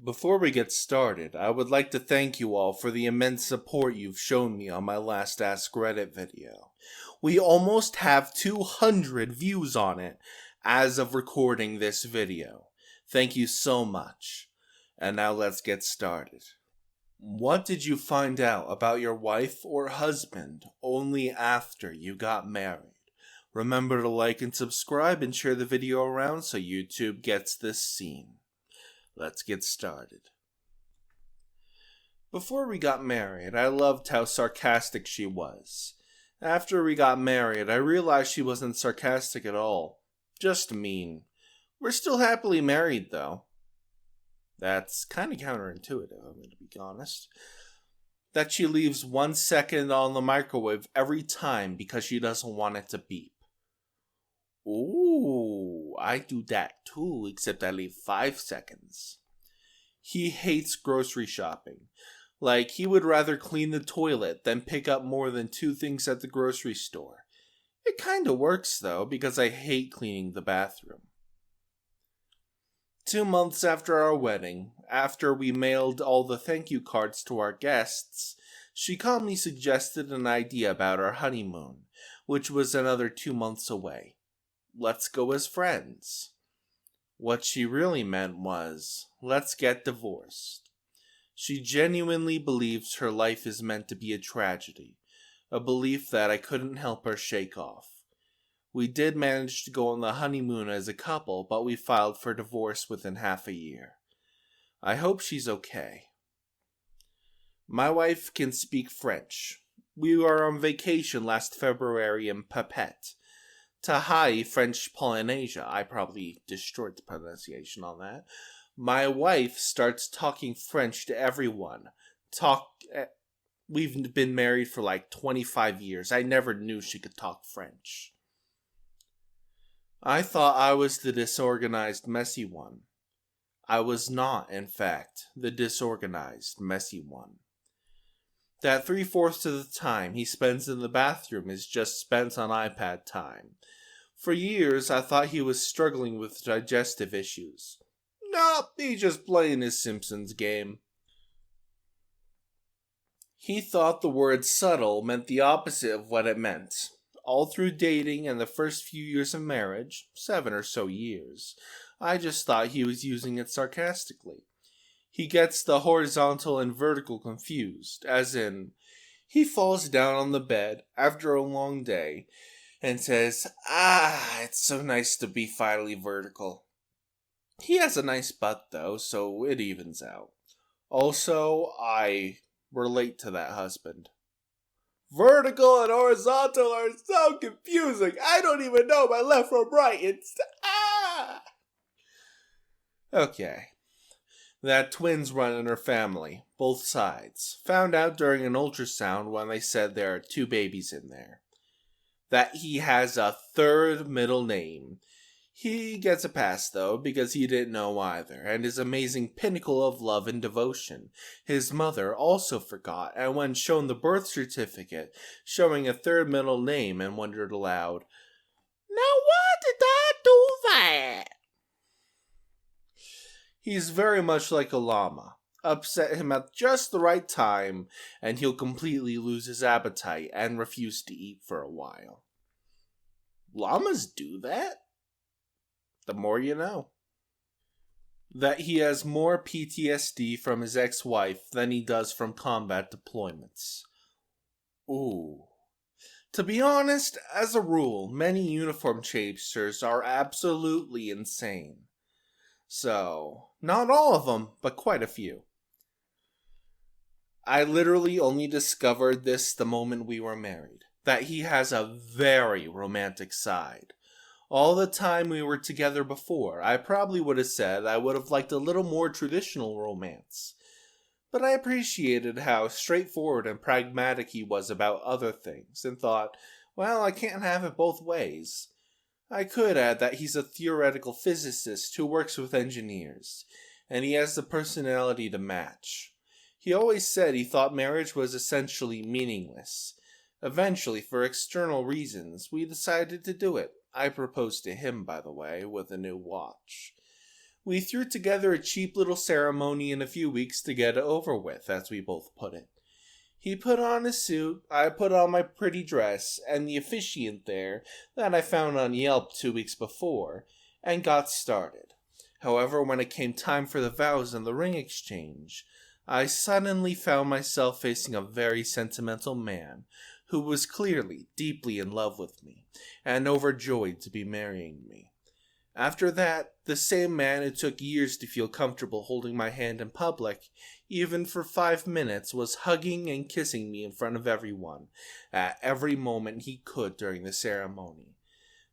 Before we get started, I would like to thank you all for the immense support you've shown me on my last askreddit video. We almost have 200 views on it as of recording this video. Thank you so much. And now let's get started. What did you find out about your wife or husband only after you got married? Remember to like and subscribe and share the video around so YouTube gets this scene. Let's get started. Before we got married, I loved how sarcastic she was. After we got married, I realized she wasn't sarcastic at all. Just mean. We're still happily married, though. That's kind of counterintuitive, I'm going to be honest. That she leaves 1 second on the microwave every time because she doesn't want it to beep. Ooh, I do that too, except I leave 5 seconds. He hates grocery shopping. Like, he would rather clean the toilet than pick up more than 2 things at the grocery store. It kinda works though, because I hate cleaning the bathroom. 2 months after our wedding, after we mailed all the thank you cards to our guests, she calmly suggested an idea about our honeymoon, which was another 2 months away. Let's go as friends. What she really meant was, let's get divorced. She genuinely believes her life is meant to be a tragedy, a belief that I couldn't help her shake off. We did manage to go on the honeymoon as a couple, but we filed for divorce within half a year. I hope she's okay. My wife can speak French. We were on vacation last February in Papet. Tahai, French Polynesia. I probably destroyed the pronunciation on that. My wife starts talking French to everyone. We've been married for like 25 years. I never knew she could talk French. I thought I was the disorganized, messy one. I was not, in fact, the disorganized, messy one. That 3/4 of the time he spends in the bathroom is just spent on iPad time. For years, I thought he was struggling with digestive issues. Nope, he's just playing his Simpsons game. He thought the word subtle meant the opposite of what it meant. All through dating and the first few years of marriage, 7 or so years, I just thought he was using it sarcastically. He gets the horizontal and vertical confused, as in, he falls down on the bed after a long day and says, it's so nice to be finally vertical. He has a nice butt though, so it evens out. Also, I relate to that husband. Vertical and horizontal are so confusing. I don't even know my left from right. It's, Okay. That twins run in her family, both sides. Found out during an ultrasound when they said there are 2 babies in there. That he has a 3rd middle name. He gets a pass though, because he didn't know either, and his amazing pinnacle of love and devotion. His mother also forgot, and when shown the birth certificate, showing a 3rd middle name, and wondered aloud, now why did I do that? He's very much like a llama. Upset him at just the right time, and he'll completely lose his appetite and refuse to eat for a while. Llamas do that? The more you know. That he has more PTSD from his ex-wife than he does from combat deployments. Ooh. To be honest, as a rule, many uniform chasers are absolutely insane. So, not all of them, but quite a few. I literally only discovered this the moment we were married. That he has a very romantic side. All the time we were together before, I probably would have said I would have liked a little more traditional romance. But I appreciated how straightforward and pragmatic he was about other things, and thought, well, I can't have it both ways. I could add that he's a theoretical physicist who works with engineers, and he has the personality to match. He always said he thought marriage was essentially meaningless. Eventually, for external reasons, we decided to do it. I proposed to him, by the way, with a new watch. We threw together a cheap little ceremony in a few weeks to get it over with, as we both put it. He put on his suit, I put on my pretty dress, and the officiant there, that I found on Yelp 2 weeks before, and got started. However, when it came time for the vows and the ring exchange, I suddenly found myself facing a very sentimental man, who was clearly deeply in love with me, and overjoyed to be marrying me. After that, the same man it took years to feel comfortable holding my hand in public, even for 5 minutes, was hugging and kissing me in front of everyone, at every moment he could during the ceremony.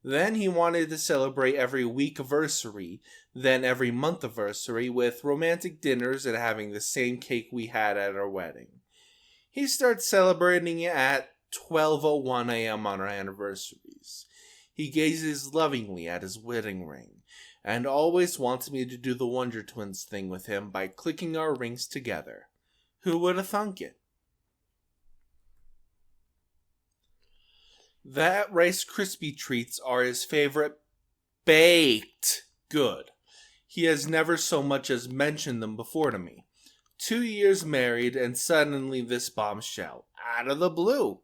Then he wanted to celebrate every week-versary, then every month-versary, with romantic dinners and having the same cake we had at our wedding. He starts celebrating it at 12:01 a.m. on our anniversaries. He gazes lovingly at his wedding ring, and always wants me to do the Wonder Twins thing with him by clicking our rings together. Who would have thunk it? That Rice Krispie treats are his favorite baked good. He has never so much as mentioned them before to me. 2 years married, and suddenly this bombshell, out of the blue.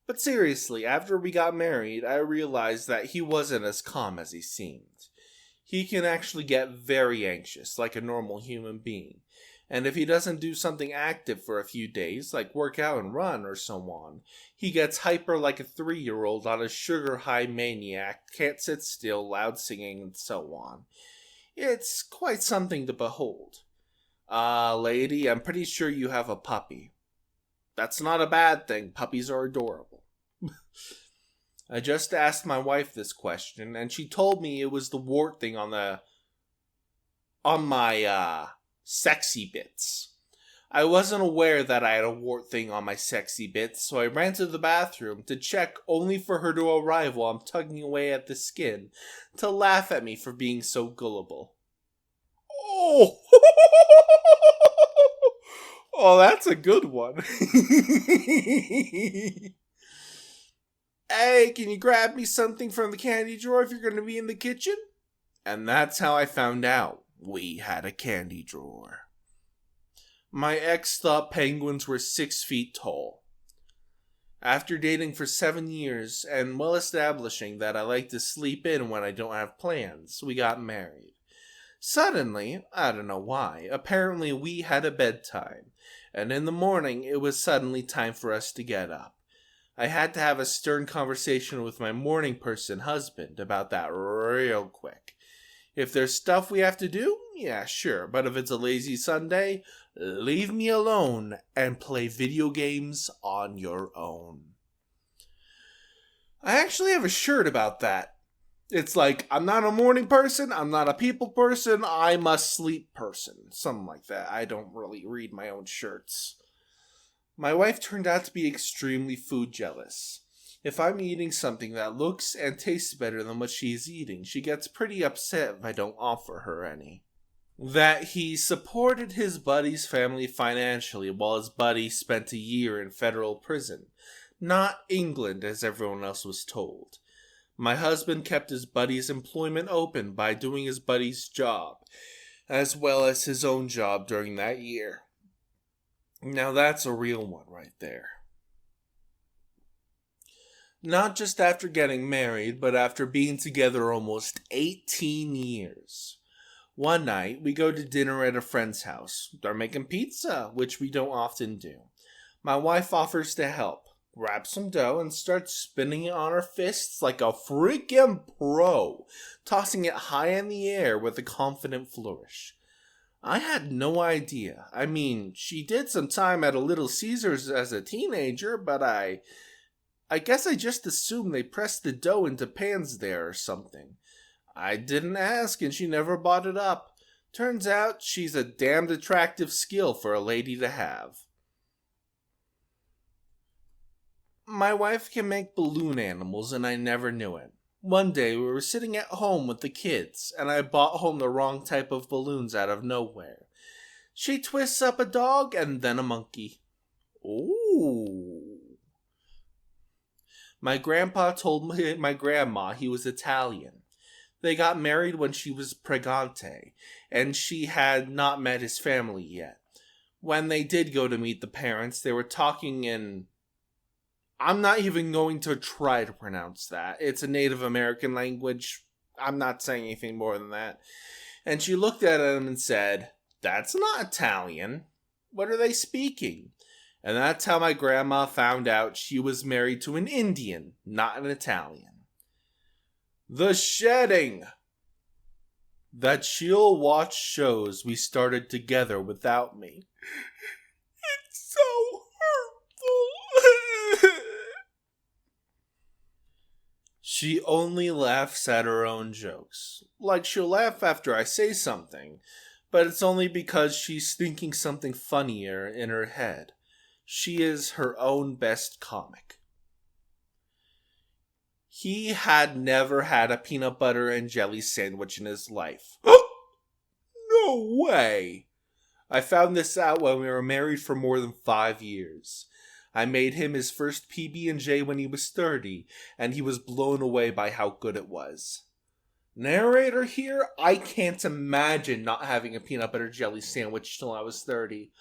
But seriously, after we got married, I realized that he wasn't as calm as he seemed. He can actually get very anxious, like a normal human being. And if he doesn't do something active for a few days, like work out and run or so on, he gets hyper like a 3-year-old on a sugar-high maniac, can't sit still, loud singing, and so on. It's quite something to behold. Lady, I'm pretty sure you have a puppy. That's not a bad thing. Puppies are adorable. I just asked my wife this question, and she told me it was the wart thing on my sexy bits. I wasn't aware that I had a wart thing on my sexy bits, so I ran to the bathroom to check, only for her to arrive while I'm tugging away at the skin, to laugh at me for being so gullible. Oh! Oh, that's a good one. Hey, can you grab me something from the candy drawer if you're going to be in the kitchen? And that's how I found out we had a candy drawer. My ex thought penguins were 6 feet tall. After dating for 7 years and well establishing that I like to sleep in when I don't have plans, we got married. Suddenly, I don't know why, apparently we had a bedtime, and in the morning it was suddenly time for us to get up. I had to have a stern conversation with my morning person husband about that real quick. If there's stuff we have to do, yeah, sure, but if it's a lazy Sunday, leave me alone and play video games on your own. I actually have a shirt about that. It's like, I'm not a morning person, I'm not a people person, I'm a sleep person. Something like that. I don't really read my own shirts. My wife turned out to be extremely food jealous. If I'm eating something that looks and tastes better than what she's eating, she gets pretty upset if I don't offer her any. That he supported his buddy's family financially while his buddy spent a year in federal prison. Not England, as everyone else was told. My husband kept his buddy's employment open by doing his buddy's job, as well as his own job during that year. Now that's a real one right there. Not just after getting married, but after being together almost 18 years. One night, we go to dinner at a friend's house. They're making pizza, which we don't often do. My wife offers to help, grabs some dough, and starts spinning it on her fists like a freaking pro, tossing it high in the air with a confident flourish. I had no idea. I mean, she did some time at a Little Caesars as a teenager, but I guess I just assumed they pressed the dough into pans there or something. I didn't ask, and she never brought it up. Turns out she's a damned attractive skill for a lady to have. My wife can make balloon animals, and I never knew it. One day, we were sitting at home with the kids, and I brought home the wrong type of balloons out of nowhere. She twists up a dog and then a monkey. Ooh. My grandpa told my grandma he was Italian. They got married when she was pregante, and she had not met his family yet. When they did go to meet the parents, they were talking in... I'm not even going to try to pronounce that. It's a Native American language. I'm not saying anything more than that. And she looked at him and said, "That's not Italian. What are they speaking?" And that's how my grandma found out she was married to an Indian, not an Italian. The shedding. That she'll watch shows we started together without me. It's so hurtful. She only laughs at her own jokes. Like, she'll laugh after I say something, but it's only because she's thinking something funnier in her head. She is her own best comic. He had never had a peanut butter and jelly sandwich in his life. No way! I found this out when we were married for more than 5 years. I made him his first PB&J when he was 30, and he was blown away by how good it was. Narrator here, I can't imagine not having a peanut butter jelly sandwich till I was 30.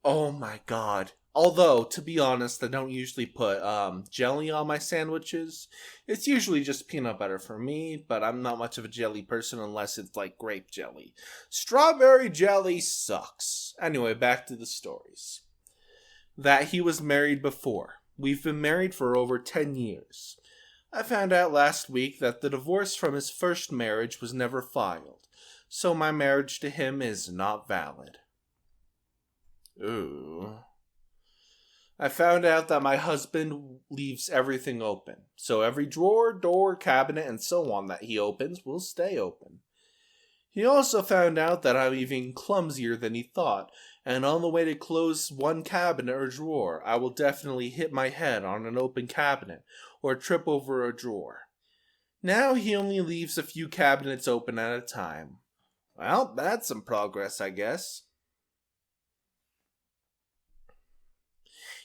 Oh my god. Although, to be honest, I don't usually put jelly on my sandwiches. It's usually just peanut butter for me, but I'm not much of a jelly person unless it's like grape jelly. Strawberry jelly sucks. Anyway, back to the stories. That he was married before. We've been married for over 10 years. I found out last week that the divorce from his first marriage was never filed, so my marriage to him is not valid. Ooh. I found out that my husband leaves everything open, so every drawer, door, cabinet, and so on that he opens will stay open. He also found out that I'm even clumsier than he thought, and on the way to close one cabinet or drawer, I will definitely hit my head on an open cabinet or trip over a drawer. Now he only leaves a few cabinets open at a time. Well, that's some progress, I guess.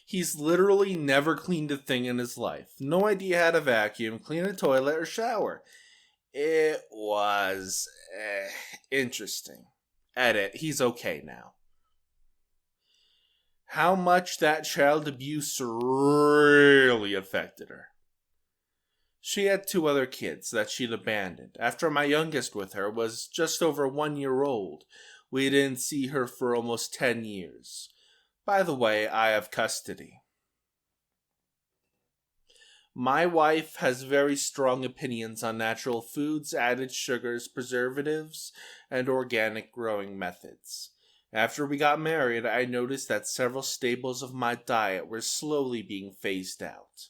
He's literally never cleaned a thing in his life. No idea how to vacuum, clean a toilet, or shower. It was interesting. Edit, he's okay now. How much that child abuse really affected her. She had 2 other kids that she'd abandoned. After my youngest with her was just over 1 year old, we didn't see her for almost 10 years. By the way, I have custody. My wife has very strong opinions on natural foods, added sugars, preservatives, and organic growing methods. After we got married, I noticed that several staples of my diet were slowly being phased out.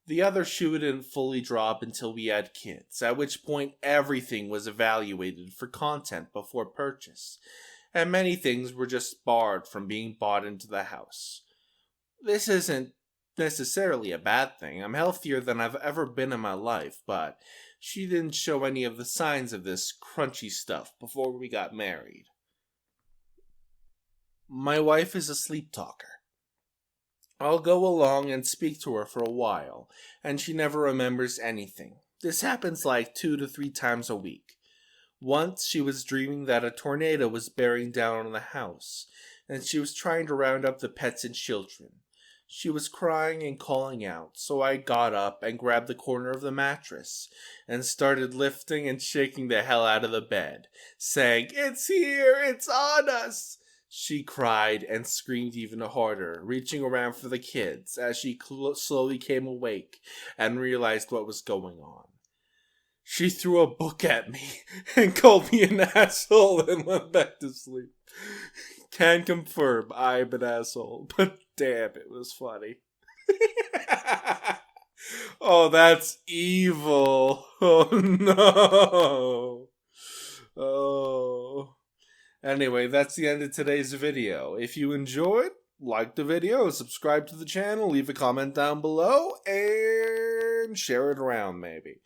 The other shoe didn't fully drop until we had kids, at which point everything was evaluated for content before purchase, and many things were just barred from being bought into the house. This isn't necessarily a bad thing. I'm healthier than I've ever been in my life, but she didn't show any of the signs of this crunchy stuff before we got married. My wife is a sleep talker. I'll go along and speak to her for a while, and she never remembers anything. This happens like 2 to 3 times a week. Once she was dreaming that a tornado was bearing down on the house, and she was trying to round up the pets and children. She was crying and calling out, so I got up and grabbed the corner of the mattress and started lifting and shaking the hell out of the bed, saying, "It's here! It's on us!" She cried and screamed even harder, reaching around for the kids as she slowly came awake and realized what was going on. She threw a book at me and called me an asshole and went back to sleep. Can confirm I'm an asshole, but damn, it was funny. Oh, that's evil. Oh, no. Oh. Anyway, that's the end of today's video. If you enjoyed, like the video, subscribe to the channel, leave a comment down below, and share it around maybe.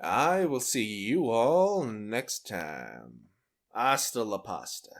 I will see you all next time. Hasta la pasta.